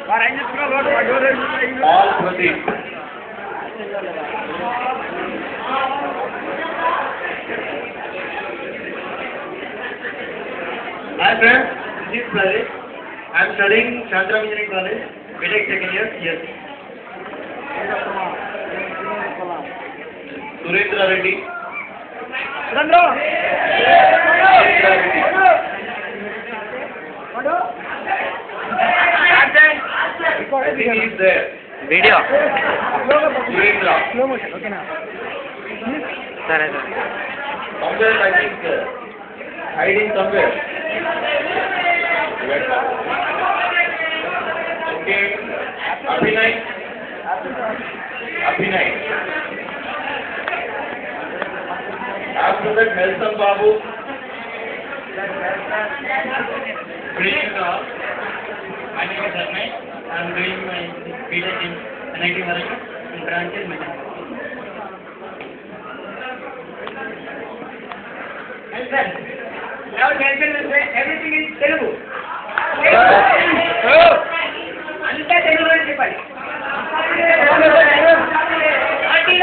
All proceed. Hi friends, this is Pradeep. I am studying Shantaram Engineering College, BTech second year. Yes. Surendra Reddy. I think he is there. Video. Surendra. Okay na. Sir. Somewhere I think hiding somewhere. Okay. Abhinay. After that, Nelson Babu. Krishna. My name is Arnay. I am doing my BTech in NIT Maharashtra in branch in Mechanical. And then, now Nelson will say everything in Telugu. Anta Telugu అని చెప్పాలి. Okay.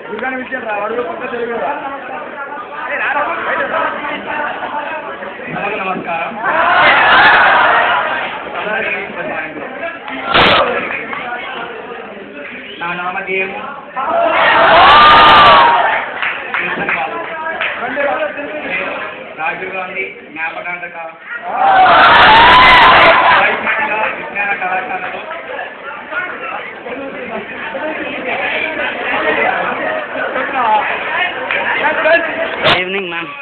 దుర్గాని విషయం రా వాడు పక్క తెలుగు నమస్కారం నా నామధేయం రాజీవ్ గాంధీ జ్ఞాపకార్థక విజ్ఞాన కళాశాలలో evening ma'am.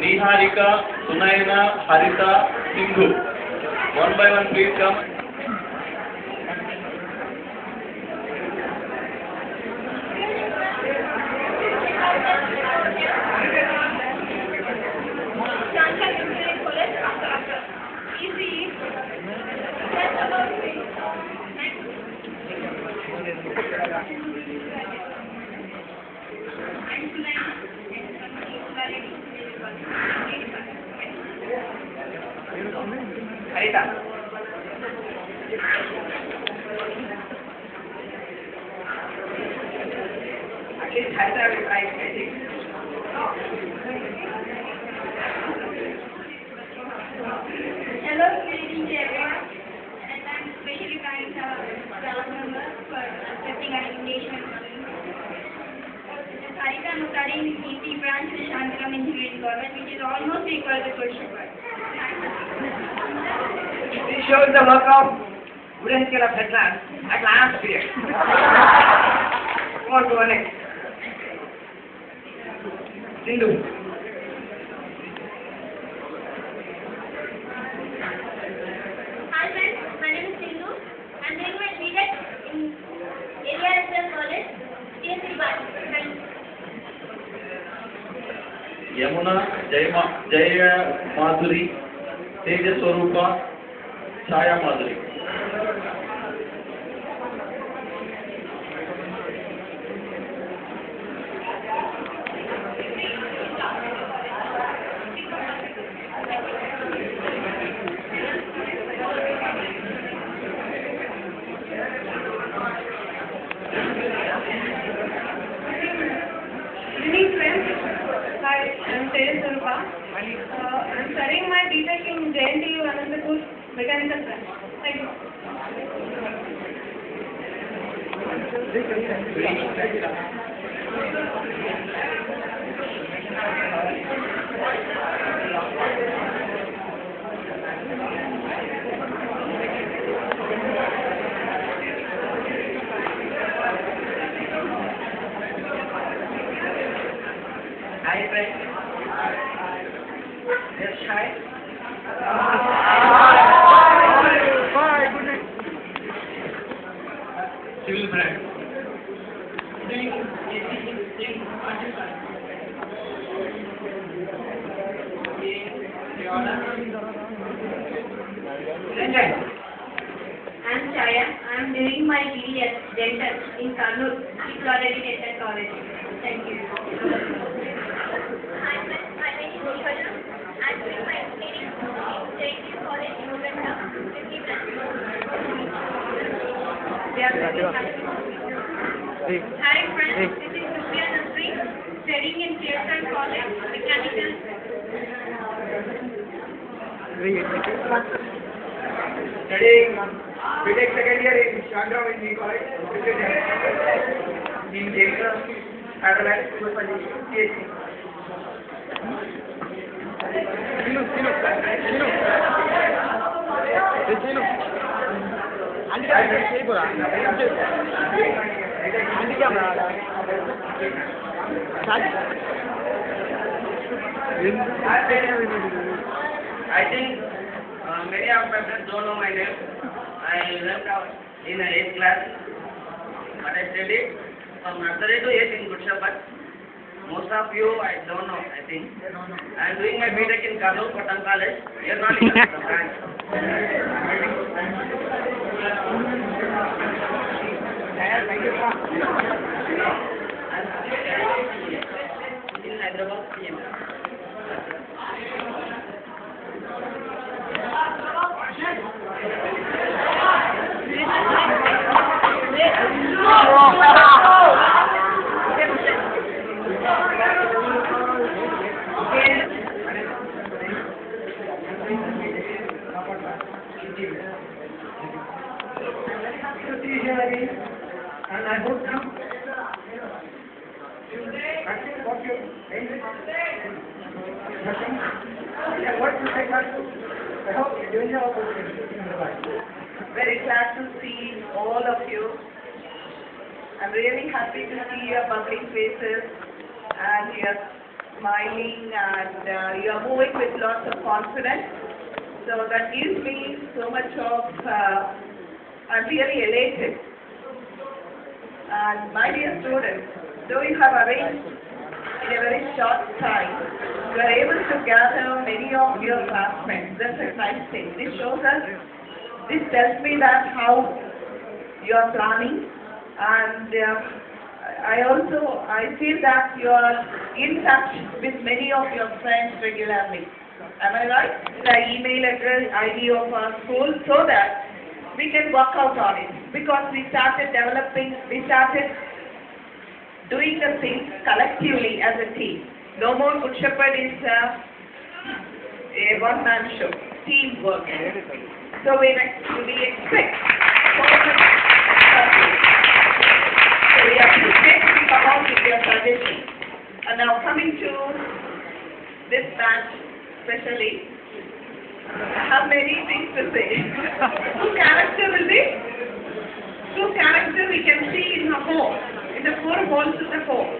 Niharika, Sunayana, Harita, Sindhu. One by one, please come. Harita. Actually, Harita will try magic. Hello, good evening to everyone, and I'm especially thanking staff members for accepting our invitation. This is Harita. I'm studying EC branch in Shantaram Engineering College, which is almost equal to Kushipur. This shows the work of wooden scale of headlamps at last period. Come on to our next. Sindhu. Hi friends, my name is Sindhu. I'm doing my BTech in ARSL College, TSC branch. Yamuna, Jaya Madhuri, Teja Swarupa, Chaya Madhuri. Good evening, friends. Hi, I'm Teja Swarupa. I'm studying my BTech in JNTU Anantapur Mechanical branch. Thank you. Hi friends. Yes, hi. Bye. Good night. civil branch. Doing in I'm Chaya. I'm doing my BS Dental in Kannur, Equality Dental College. Thank you. Hi, my name is Nihala. I'm doing my engineering in JNTU College in Uganda, 50 plus. Hi friends, this is Sophia Nasri, studying in Clearfield College, Mechanical. Studying BTech second year in Chandra Vindhi College, in Jayapura, Hyderabad, PhD. I think many of my friends don't know my name. I left out in 8th class, but I studied from nursery to 8th in Good Shepherd. Most of you I don't know, I think. I am doing my BTech in Kannur Cotton College. Here not in the branch. In Hyderabad, CM. And I hope now. Actually, what you what you say, I hope you're doing your Very glad to see all of you. I'm really happy to see your bubbling faces and you're smiling and you're moving with lots of confidence. So that gives me so much of, I'm really elated. And my dear students, though you have arranged in a very short time, you are able to gather many of your classmates. That's a nice thing. This shows us, this tells me that how you are planning, and I feel that you are in touch with many of your friends regularly. Am I right? The email address, ID of our school, so that we can work out on it. Because we started doing the things collectively as a team. No more Good Shepherd is a one-man show, teamwork. So we expect so we appreciate you come out with your suggestions. And now coming to this batch especially, I have many things to say. True character we can see in the home, in the four walls of the home.